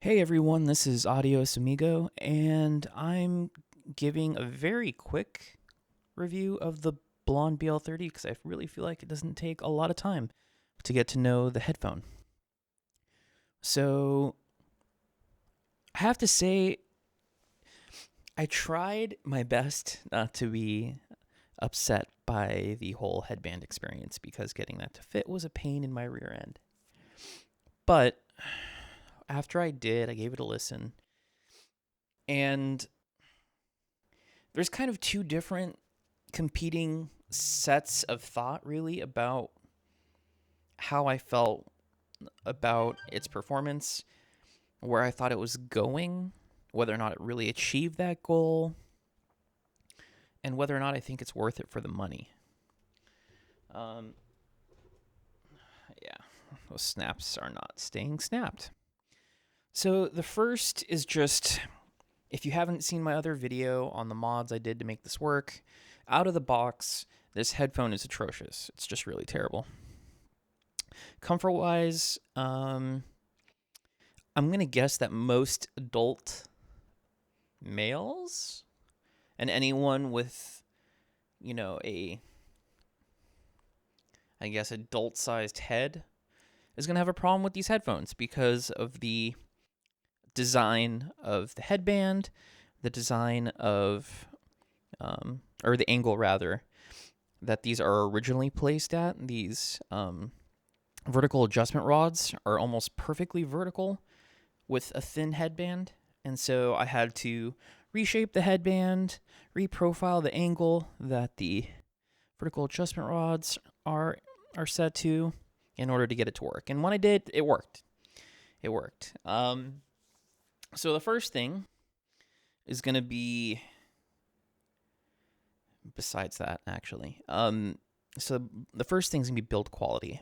Hey everyone, this is Adios Amigo, and I'm giving a very quick review of the Blon BL-30 because I really feel like it doesn't take a lot of time to get to know the headphone. So, I have to say, I tried my best not to be upset by the whole headband experience because getting that to fit was a pain in my rear end. But after I did, I gave it a listen, and there's kind of two different competing sets of thought really about how I felt about its performance, where I thought it was going, whether or not it really achieved that goal, and whether or not I think it's worth it for the money. Um, yeah, those snaps are not staying snapped. So the first is just, if you haven't seen my other video on the mods I did to make this work, out of the box, this headphone is atrocious. It's just really terrible. Comfort-wise, I'm going to guess that most adult males and anyone with, I guess, adult-sized head is going to have a problem with these headphones because of the design of the headband, the design of, or the angle rather, that these are originally placed at. These vertical adjustment rods are almost perfectly vertical with a thin headband, and so I had to reshape the headband, reprofile the angle that the vertical adjustment rods are set to in order to get it to work. And when I did, it worked. It worked. So the first thing is going to be, besides that, actually. So the first thing is going to be build quality.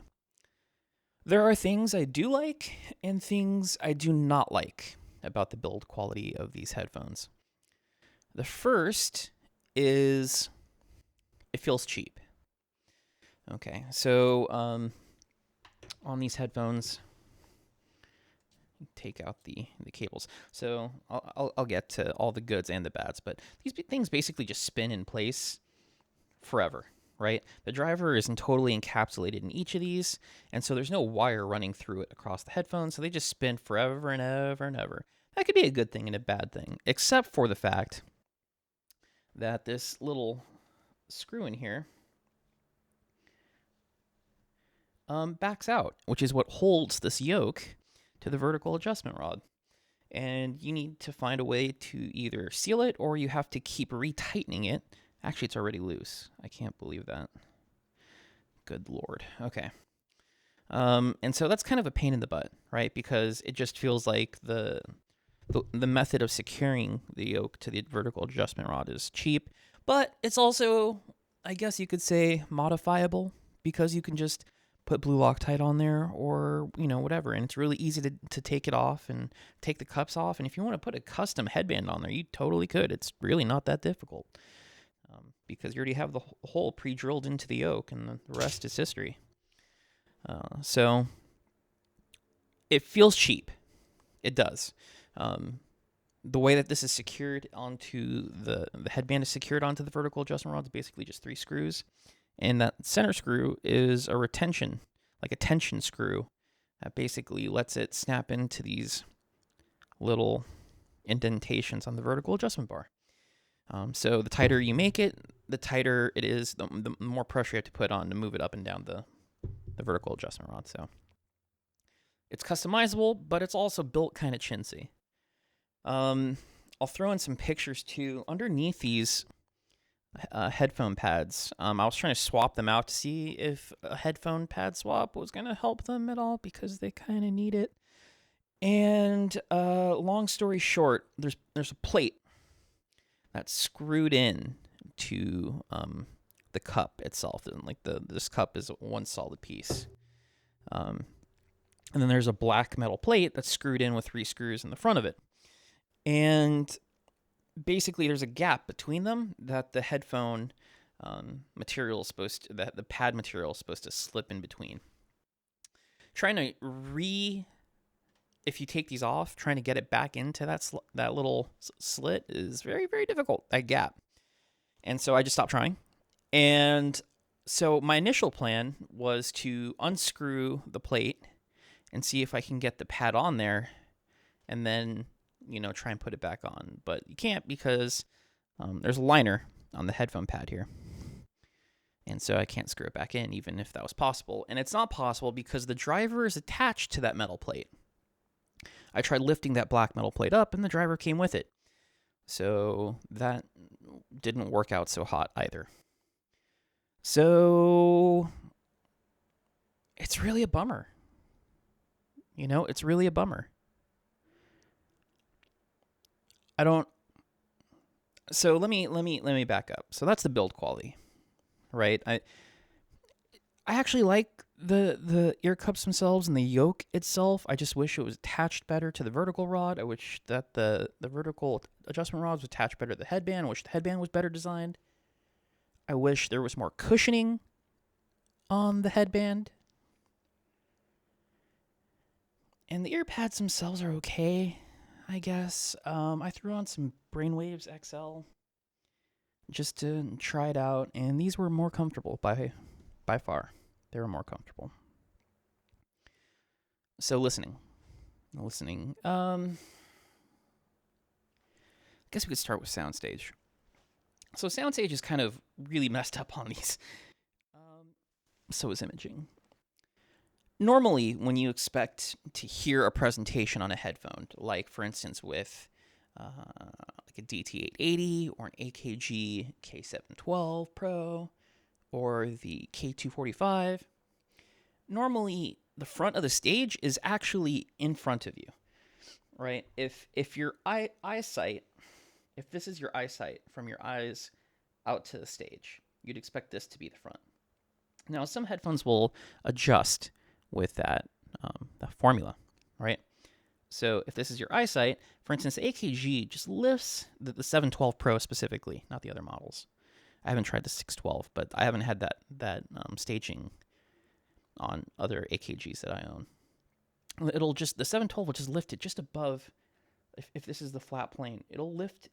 There are things I do like and things I do not like about the build quality of these headphones. The first is it feels cheap. Okay, so on these headphones, take out the cables. So I'll get to all the goods and the bads, but these things basically just spin in place forever, right? The driver isn't totally encapsulated in each of these, and so there's no wire running through it across the headphones, so they just spin forever and ever and ever. That could be a good thing and a bad thing, except for the fact that this little screw in here backs out, which is what holds this yoke to the vertical adjustment rod. And you need to find a way to either seal it or you have to keep retightening it. Actually, it's already loose. I can't believe that. Good Lord. Okay. And so that's kind of a pain in the butt, right? Because it just feels like the method of securing the yoke to the vertical adjustment rod is cheap, but it's also, I guess you could say, modifiable because you can just put blue Loctite on there or, whatever. And it's really easy to take it off and take the cups off. And if you want to put a custom headband on there, you totally could. It's really not that difficult because you already have the hole pre-drilled into the yoke and the rest is history. So it feels cheap. It does. The way that this is secured onto the headband is secured onto the vertical adjustment rod is basically just 3 screws. And that center screw is a retention, like a tension screw that basically lets it snap into these little indentations on the vertical adjustment bar. So the tighter you make it, the tighter it is, the more pressure you have to put on to move it up and down the vertical adjustment rod. So it's customizable, but it's also built kind of chintzy. I'll throw in some pictures too. Underneath these headphone pads, I was trying to swap them out to see if a headphone pad swap was going to help them at all because they kind of need it. And long story short, there's a plate that's screwed in to the cup itself, and like this cup is one solid piece. And then there's a black metal plate that's screwed in with 3 screws in the front of it. And basically there's a gap between them that the headphone material is supposed to, that the pad material is supposed to slip in between. Trying to if you take these off, trying to get it back into that little slit is very, very difficult, that gap. And so I just stopped trying. And so my initial plan was to unscrew the plate and see if I can get the pad on there and then, try and put it back on. But you can't because there's a liner on the headphone pad here. And so I can't screw it back in, even if that was possible. And it's not possible because the driver is attached to that metal plate. I tried lifting that black metal plate up, and the driver came with it. So that didn't work out so hot either. So it's really a bummer. It's really a bummer. So let me back up. So that's the build quality. Right? I actually like the ear cups themselves and the yoke itself. I just wish it was attached better to the vertical rod. I wish that the vertical adjustment rods was attached better to the headband. I wish the headband was better designed. I wish there was more cushioning on the headband. And the ear pads themselves are okay, I guess. I threw on some Brainwaves XL just to try it out, and these were more comfortable by far. They were more comfortable. So listening. I guess we could start with Soundstage. So Soundstage is kind of really messed up on these. So is imaging. Normally, when you expect to hear a presentation on a headphone, like for instance with like a DT880 or an AKG K712 Pro or the K245, normally the front of the stage is actually in front of you, right? If your eyesight, if this is your eyesight from your eyes out to the stage, you'd expect this to be the front. Now, some headphones will adjust with that formula, right? So if this is your eyesight, for instance, the AKG just lifts the 712 Pro specifically, not the other models. I haven't tried the 612, but I haven't had that staging on other AKGs that I own. The 712 will just lift it just above. If this is the flat plane, it'll lift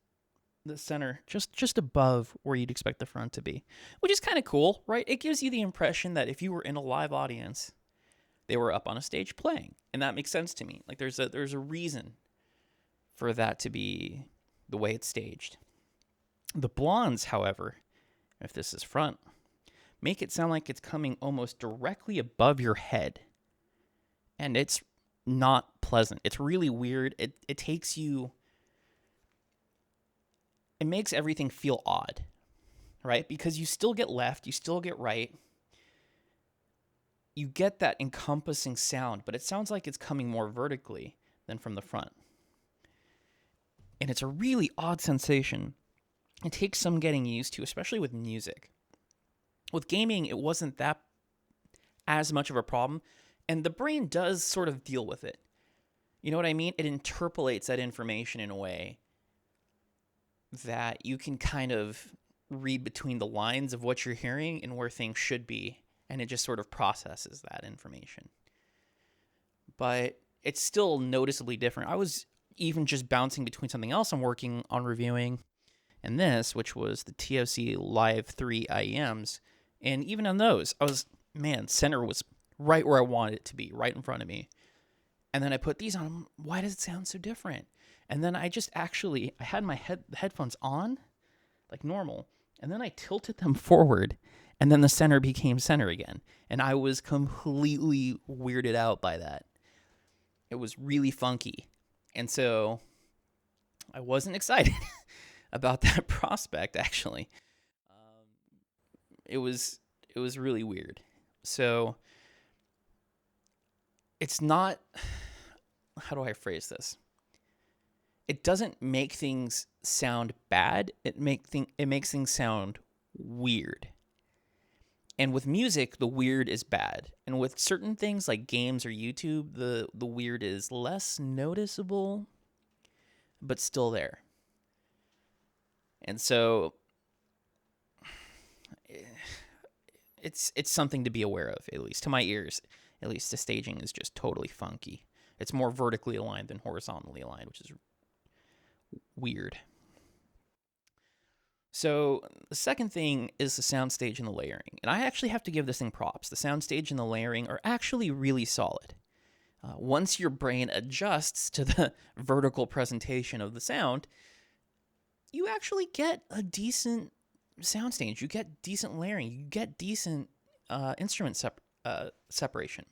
the center just above where you'd expect the front to be, which is kind of cool, right? It gives you the impression that if you were in a live audience, they were up on a stage playing, and that makes sense to me. Like there's a reason for that to be the way it's staged. The Blondes, however, if this is front, make it sound like it's coming almost directly above your head, and it's not pleasant. It's really weird. It takes you. It makes everything feel odd, right? Because you still get left, you still get right. You get that encompassing sound, but it sounds like it's coming more vertically than from the front. And it's a really odd sensation. It takes some getting used to, especially with music. With gaming, it wasn't that as much of a problem, and the brain does sort of deal with it. You know what I mean? It interpolates that information in a way that you can kind of read between the lines of what you're hearing and where things should be, and it just sort of processes that information. But it's still noticeably different. I was even just bouncing between something else I'm working on reviewing and this, which was the TOC Live 3 IEMs. And even on those, center was right where I wanted it to be, right in front of me. And then I put these on. Why does it sound so different? And then I had my headphones on, like normal, and then I tilted them forward, and then the center became center again. And I was completely weirded out by that. It was really funky. And so I wasn't excited about that prospect, actually. It was really weird. So it's not, how do I phrase this? It doesn't make things sound bad. It makes things sound weird. And with music, the weird is bad. And with certain things like games or YouTube, the weird is less noticeable, but still there. And so it's something to be aware of, at least to my ears. At least the staging is just totally funky. It's more vertically aligned than horizontally aligned, which is weird. So the second thing is the soundstage and the layering. And I actually have to give this thing props. The soundstage and the layering are actually really solid. Once your brain adjusts to the vertical presentation of the sound, you actually get a decent soundstage. You get decent layering. You get decent instrument separation.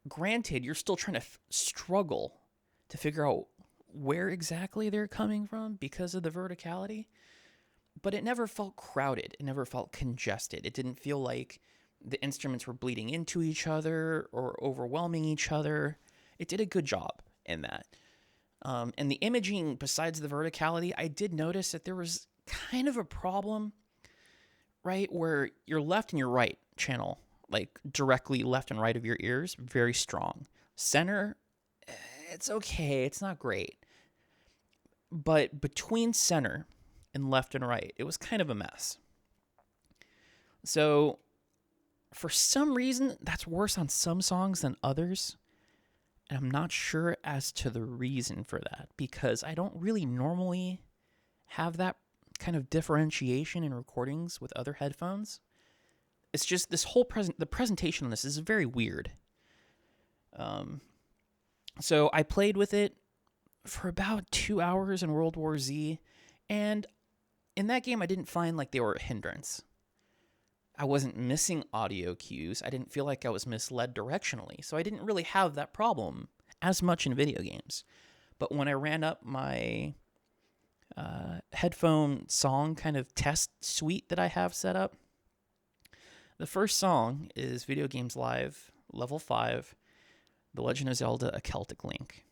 Granted, you're still trying to struggle to figure out where exactly they're coming from because of the verticality, but it never felt crowded. It never felt congested. It didn't feel like the instruments were bleeding into each other or overwhelming each other. It did a good job in that. And the imaging, besides the verticality, I did notice that there was kind of a problem, right, where your left and your right channel, like directly left and right of your ears, very strong. Center, it's okay. It's not great. But between center and left and right, it was kind of a mess. So for some reason, that's worse on some songs than others. And I'm not sure as to the reason for that, because I don't really normally have that kind of differentiation in recordings with other headphones. It's just this whole the presentation on this is very weird. So I played with it for about 2 hours in World War Z, and in that game I didn't find like they were a hindrance. I wasn't missing audio cues. I didn't feel like I was misled directionally, so I didn't really have that problem as much in video games. But when I ran up my headphone song kind of test suite that I have set up, the first song is Video Games Live, Level 5, The Legend of Zelda, A Celtic Link.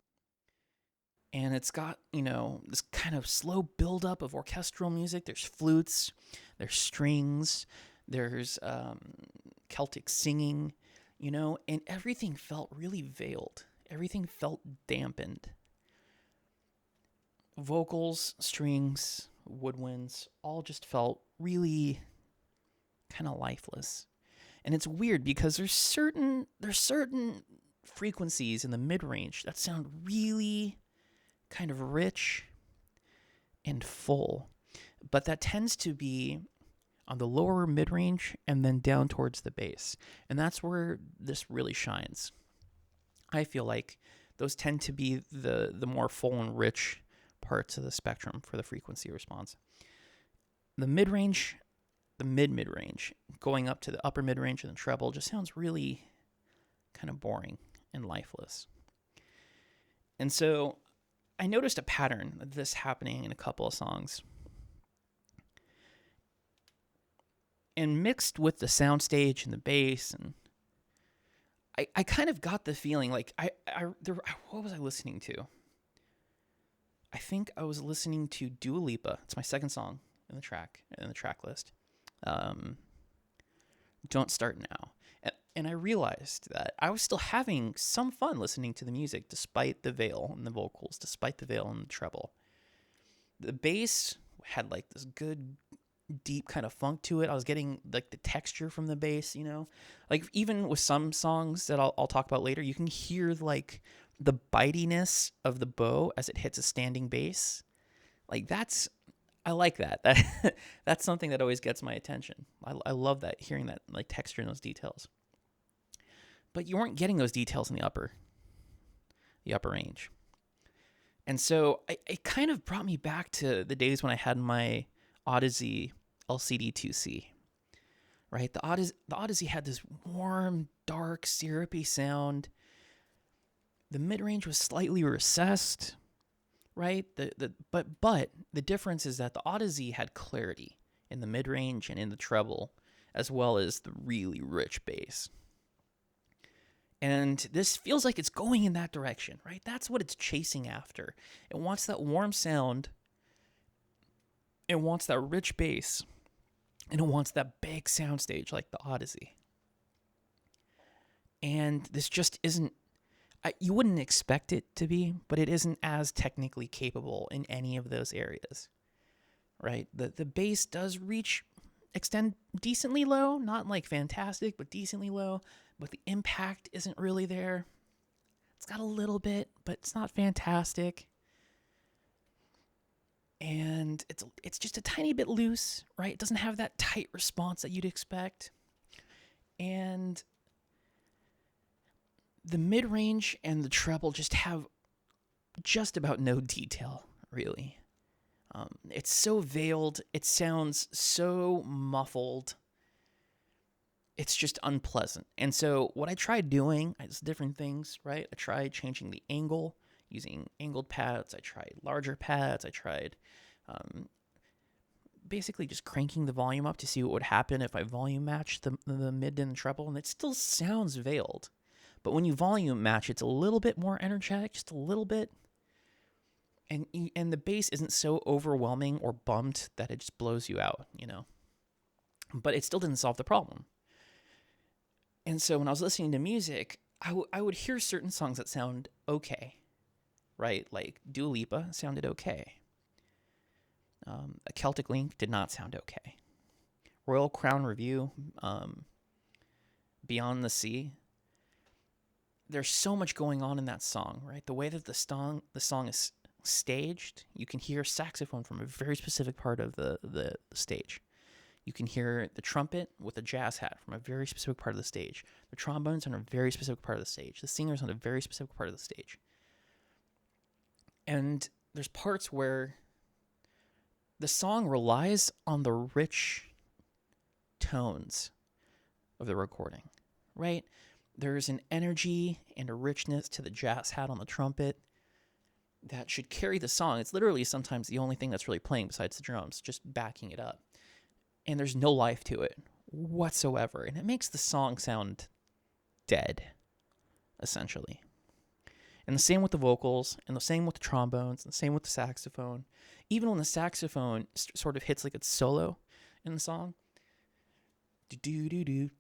And it's got, this kind of slow buildup of orchestral music. There's flutes, there's strings, there's Celtic singing, and everything felt really veiled. Everything felt dampened. Vocals, strings, woodwinds, all just felt really kind of lifeless. And it's weird because there's certain frequencies in the mid-range that sound really kind of rich and full, but that tends to be on the lower mid-range and then down towards the bass. And that's where this really shines. I feel like those tend to be the more full and rich parts of the spectrum for the frequency response. The mid-range, the mid-range, going up to the upper mid-range and the treble just sounds really kind of boring and lifeless. And so I noticed a pattern of this happening in a couple of songs. And mixed with the soundstage and the bass, and I kind of got the feeling like what was I listening to? I think I was listening to Dua Lipa. It's my second song in the track list. Don't Start Now. And I realized that I was still having some fun listening to the music despite the veil in the vocals, despite the veil in the treble. The bass had like this good deep kind of funk to it. I was getting like the texture from the bass, like even with some songs that I'll talk about later, you can hear like the bitiness of the bow as it hits a standing bass. Like I like that. That's something that always gets my attention. I love that, hearing that like texture and those details. But you weren't getting those details in the upper range. And so it kind of brought me back to the days when I had my Odyssey LCD 2C, right? The Odyssey had this warm, dark, syrupy sound. The mid-range was slightly recessed, right? But the difference is that the Odyssey had clarity in the mid-range and in the treble, as well as the really rich bass. And this feels like it's going in that direction, right? That's what it's chasing after. It wants that warm sound. It wants that rich bass. And it wants that big soundstage like the Odyssey. And this just isn't, you wouldn't expect it to be, but it isn't as technically capable in any of those areas, right? The bass does extend decently low, not like fantastic, but decently low, but the impact isn't really there. got a little bit, but it's not fantastic. And it's just a tiny bit loose, right? It doesn't have that tight response that you'd expect. And the mid-range and the treble just have just about no detail, really. It's so veiled. It sounds so muffled. It's just unpleasant. And so what I tried doing is different things, right? I tried changing the angle, using angled pads. I tried larger pads. I tried basically just cranking the volume up to see what would happen if I volume matched the mid and the treble, and it still sounds veiled. But when you volume match, it's a little bit more energetic, just a little bit. And the bass isn't so overwhelming or bumped that it just blows you out, But it still didn't solve the problem. And so when I was listening to music, I would hear certain songs that sound okay, right? Like Dua Lipa sounded okay. A Celtic Link did not sound okay. Royal Crown Review, Beyond the Sea. There's so much going on in that song, right? The way that the song is staged, you can hear saxophone from a very specific part of the stage. You can hear the trumpet with a jazz hat from a very specific part of the stage. The trombones on a very specific part of the stage. The singers on a very specific part of the stage. And there's parts where the song relies on the rich tones of the recording, right? There's an energy and a richness to the jazz hat on the trumpet that should carry the song. It's literally sometimes the only thing that's really playing besides the drums, just backing it up. And there's no life to it whatsoever. And it makes the song sound dead, essentially. And the same with the vocals, and the same with the trombones, and the same with the saxophone. Even when the saxophone sort of hits like it's solo in the song, do-do-do-do-do,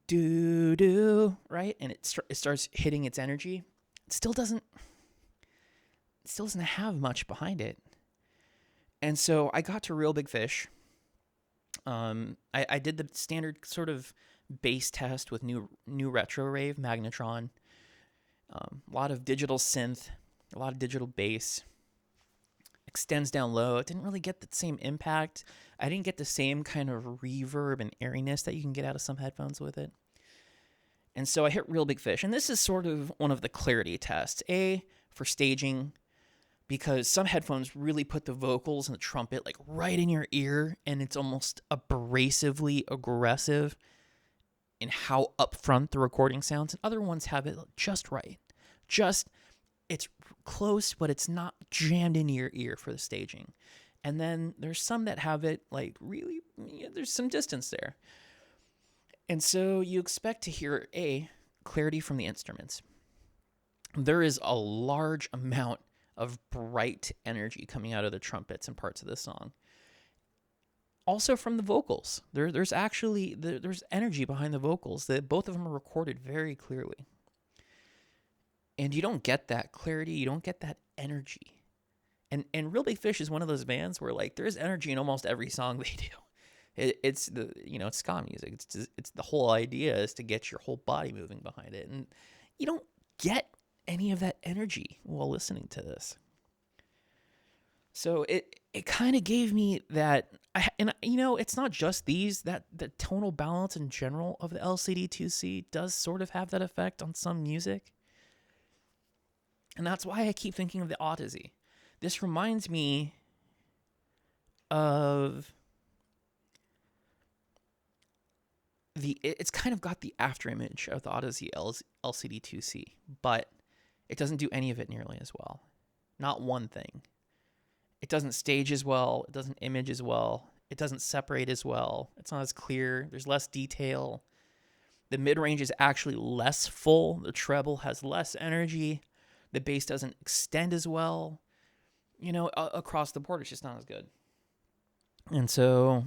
right? And it starts hitting its energy. It still doesn't have much behind it. And so I got to Real Big Fish. I did the standard sort of bass test with new retro rave magnetron. A lot of digital synth, a lot of digital bass. Extends down low. It didn't really get the same impact. I didn't get the same kind of reverb and airiness that you can get out of some headphones with it. And so I hit Real Big Fish. And this is sort of one of the clarity tests. For staging, because some headphones really put the vocals and the trumpet like right in your ear, and it's almost abrasively aggressive in how upfront the recording sounds. And other ones have it just right. It's close, but it's not jammed into your ear for the staging. And then there's some that have it like really, there's some distance there. And so you expect to hear clarity from the instruments. There is a large amount of bright energy coming out of the trumpets and parts of the song. Also from the vocals. There's energy behind the vocals that both of them are recorded very clearly. And you don't get that clarity, you don't get that energy. And Real Big Fish is one of those bands where like there's energy in almost every song they do. It's ska music. It's the whole idea is to get your whole body moving behind it. And you don't get any of that energy while listening to this. So it kind of gave me that, it's not just these, that the tonal balance in general of the LCD2C does sort of have that effect on some music. And that's why I keep thinking of the Odyssey. This reminds me of it's kind of got the after image of the Odyssey LCD2C, but it doesn't do any of it nearly as well. Not one thing. It doesn't stage as well. It doesn't image as well. It doesn't separate as well. It's not as clear. There's less detail. The mid-range is actually less full. The treble has less energy. The bass doesn't extend as well. Across the board, it's just not as good. And so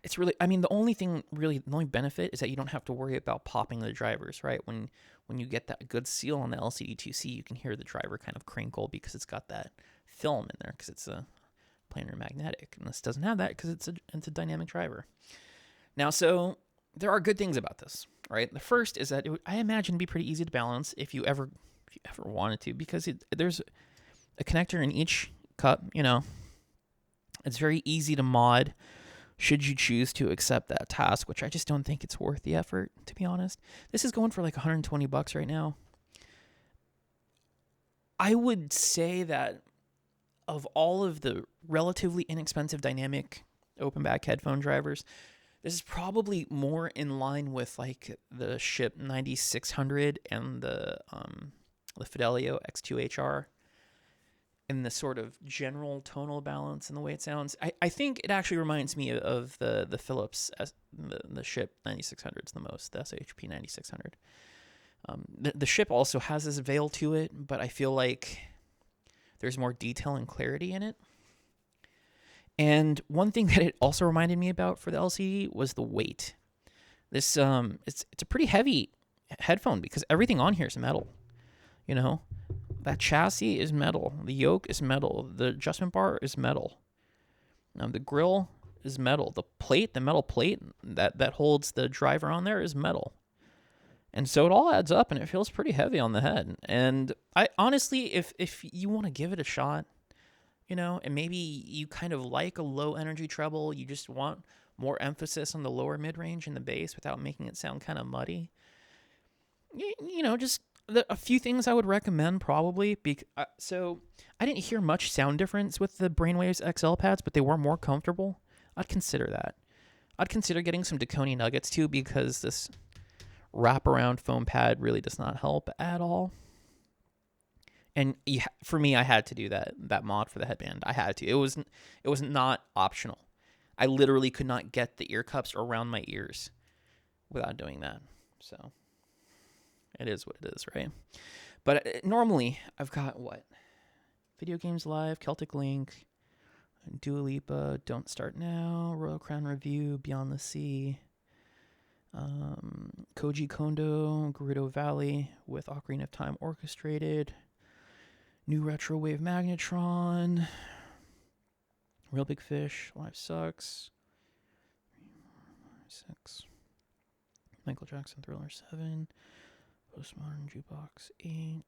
it's really, the only benefit is that you don't have to worry about popping the drivers, right? When you get that good seal on the LCD2C, you can hear the driver kind of crinkle because it's got that film in there because it's a planar magnetic. And this doesn't have that because it's a dynamic driver. Now, so there are good things about this, right? The first is that I imagine it'd be pretty easy to balance if you ever if you ever wanted to, because there's a connector in each cup. It's very easy to mod should you choose to accept that task, which I just don't think it's worth the effort, to be honest. This is going for like $120 right now. I would say that of all of the relatively inexpensive dynamic open back headphone drivers, this is probably more in line with like the Ship 9600 and the Fidelio X2HR in the sort of general tonal balance and the way it sounds. I think it actually reminds me of the Philips, the Ship 9600s the most, the SHP 9600. The Ship also has this veil to it, but I feel like there's more detail and clarity in it. And one thing that it also reminded me about for the LCD was the weight. This it's a pretty heavy headphone because everything on here is metal. That chassis is metal. The yoke is metal. The adjustment bar is metal. The grill is metal. The metal plate that holds the driver on there is metal. And so it all adds up, and it feels pretty heavy on the head. And I honestly, if you want to give it a shot, and maybe you kind of like a low energy treble, you just want more emphasis on the lower mid range and the bass without making it sound kind of muddy. Just a few things I would recommend probably. So I didn't hear much sound difference with the Brainwaves XL pads, but they were more comfortable. I'd consider that. I'd consider getting some Deconi nuggets too, because this wraparound foam pad really does not help at all. And for me, I had to do that mod for the headband. I had to. It was not optional. I literally could not get the ear cups around my ears without doing that. So it is what it is, right? But normally I've got what? Video Games Live, Celtic Link, Dua Lipa, Don't Start Now, Royal Crown Review, Beyond the Sea, Koji Kondo, Gerudo Valley with Ocarina of Time Orchestrated, New Retro Wave Magnetron, Real Big Fish, Life Sucks, 6, Michael Jackson Thriller 7, Postmodern Jukebox 8,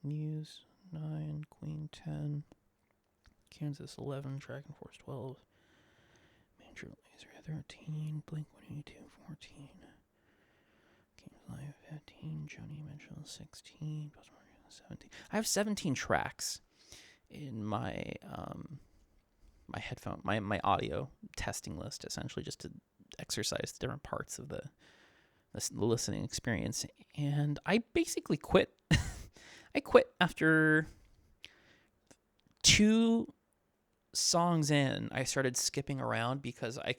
Muse 9, Queen 10, Kansas 11, Dragon Force 12, Major Lazer 13, Blink 182 14, Games Live 15, Joni Mitchell 16, Postmodern 17. I have 17 tracks in my my headphone, my audio testing list, essentially, just to exercise the different parts of the listening experience. And I basically quit. I quit after 2 songs in. I started skipping around because I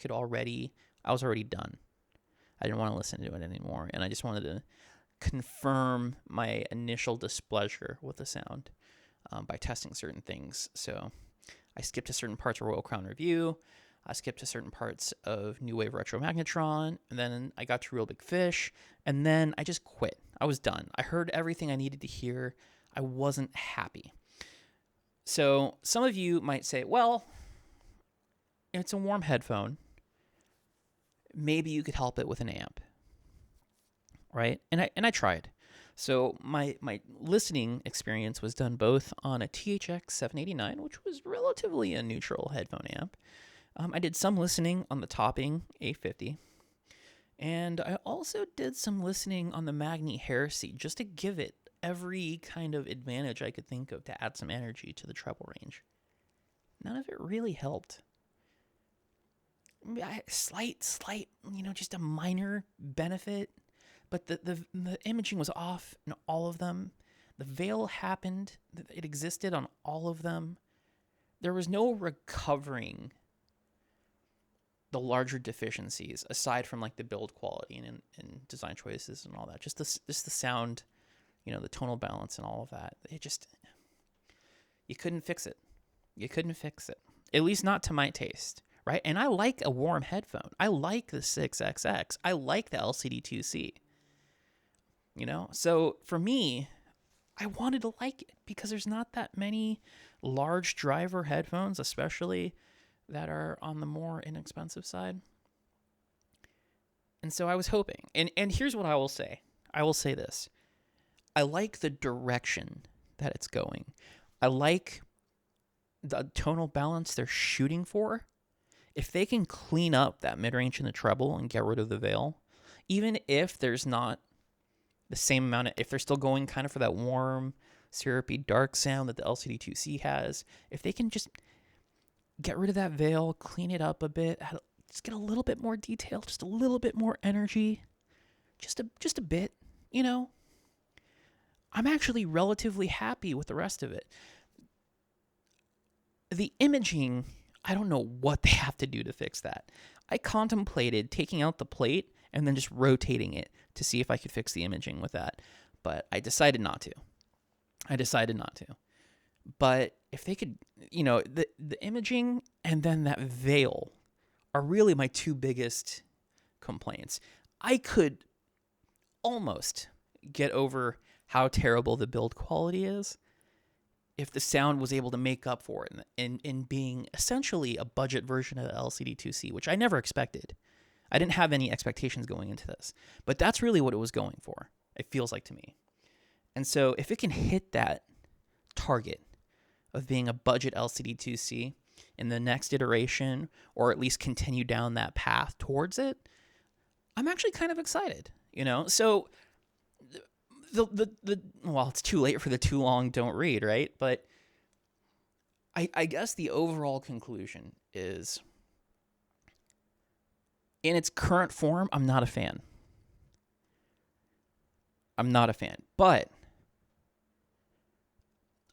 was already done. I didn't want to listen to it anymore, and I just wanted to confirm my initial displeasure with the sound by testing certain things. So I skipped to certain parts of Royal Crown Review. I skipped to certain parts of New Wave Retro Magnetron, and then I got to Real Big Fish, and then I just quit. I was done. I heard everything I needed to hear. I wasn't happy. So some of you might say, well, it's a warm headphone. Maybe you could help it with an amp, right? And I tried. So my listening experience was done both on a THX 789, which was relatively a neutral headphone amp. I did some listening on the Topping A50, and I also did some listening on the Magni Heresy, just to give it every kind of advantage I could think of to add some energy to the treble range. None of it really helped. Slight, just a minor benefit, but the imaging was off in all of them. The veil happened. It existed on all of them. There was no recovering the larger deficiencies aside from like the build quality and design choices and all that. Just the sound, the tonal balance and all of that. You couldn't fix it. You couldn't fix it. At least not to my taste, right? And I like a warm headphone. I like the 6XX. I like the LCD2C. So for me, I wanted to like it because there's not that many large driver headphones, especially that are on the more inexpensive side. And so I was hoping. And here's what I will say. I will say this. I like the direction that it's going. I like the tonal balance they're shooting for. If they can clean up that mid-range and the treble and get rid of the veil, even if there's not the same amount of, if they're still going kind of for that warm, syrupy, dark sound that the LCD2C has, if they can just get rid of that veil, clean it up a bit, just get a little bit more detail, just a little bit more energy, just a bit, I'm actually relatively happy with the rest of it. The imaging, I don't know what they have to do to fix that. I contemplated taking out the plate and then just rotating it to see if I could fix the imaging with that, but I decided not to. But if they could, the imaging and then that veil are really my two biggest complaints. I could almost get over how terrible the build quality is if the sound was able to make up for it in being essentially a budget version of the LCD2C, which I never expected. I didn't have any expectations going into this, but that's really what it was going for, it feels like to me. And so if it can hit that target of being a budget LCD2C in the next iteration, or at least continue down that path towards it, I'm actually kind of excited, So well, it's too late for the too long don't read, right? But I guess the overall conclusion is, in its current form, I'm not a fan. But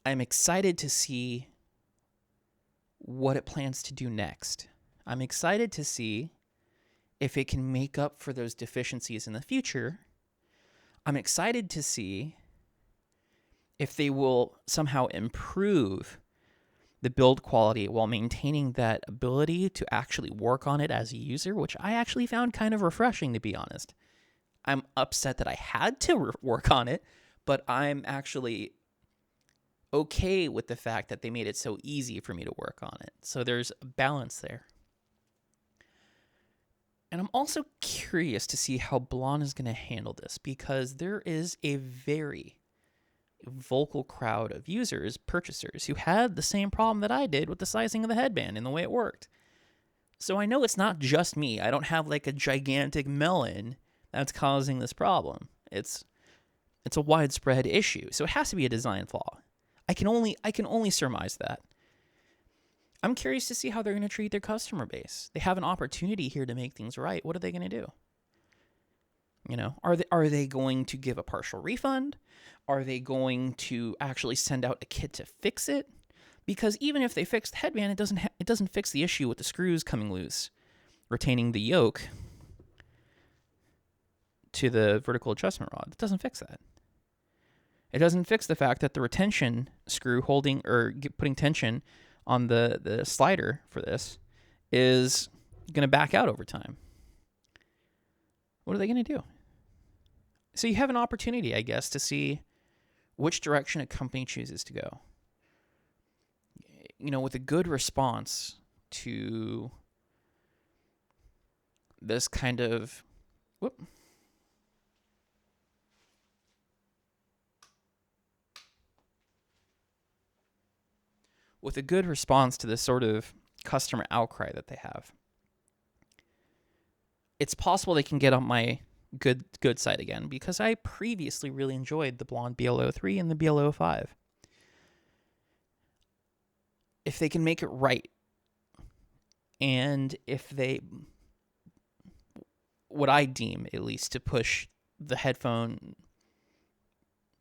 I'm excited to see what it plans to do next. I'm excited to see if it can make up for those deficiencies in the future. I'm excited to see if they will somehow improve the build quality while maintaining that ability to actually work on it as a user, which I actually found kind of refreshing, to be honest. I'm upset that I had to work on it, but I'm actually okay with the fact that they made it so easy for me to work on it. So there's a balance there. And I'm also curious to see how Blon is going to handle this, because there is a very vocal crowd of users, purchasers, who had the same problem that I did with the sizing of the headband and the way it worked. So I know it's not just me. I don't have like a gigantic melon that's causing this problem. It's a widespread issue. So it has to be a design flaw. I can only surmise that. I'm curious to see how they're going to treat their customer base. They have an opportunity here to make things right. What are they going to do? Are they going to give a partial refund? Are they going to actually send out a kit to fix it? Because even if they fix the headband, it doesn't fix the issue with the screws coming loose, retaining the yoke to the vertical adjustment rod. It doesn't fix that. It doesn't fix the fact that the retention screw holding or putting tension on the slider for this is going to back out over time. What are they going to do? So you have an opportunity, I guess, to see which direction a company chooses to go. With a good response to this kind of... With a good response to this sort of customer outcry that they have, it's possible they can get on my good side again, because I previously really enjoyed the Blon BL-30 and the BL-05. If they can make it right, and if they, what I deem at least, to push the headphone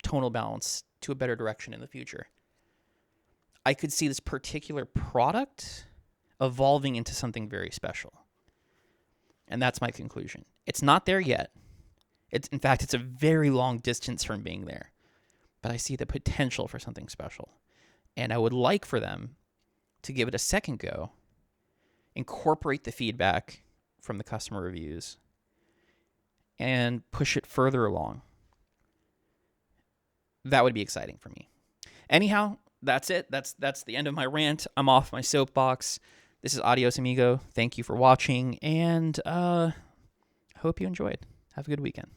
tonal balance to a better direction in the future, I could see this particular product evolving into something very special. And that's my conclusion. It's not there yet. In fact, it's a very long distance from being there. But I see the potential for something special. And I would like for them to give it a second go, incorporate the feedback from the customer reviews, and push it further along. That would be exciting for me. Anyhow, that's it. That's the end of my rant. I'm off my soapbox. This is Adios Amigo. Thank you for watching, and I hope you enjoyed. Have a good weekend.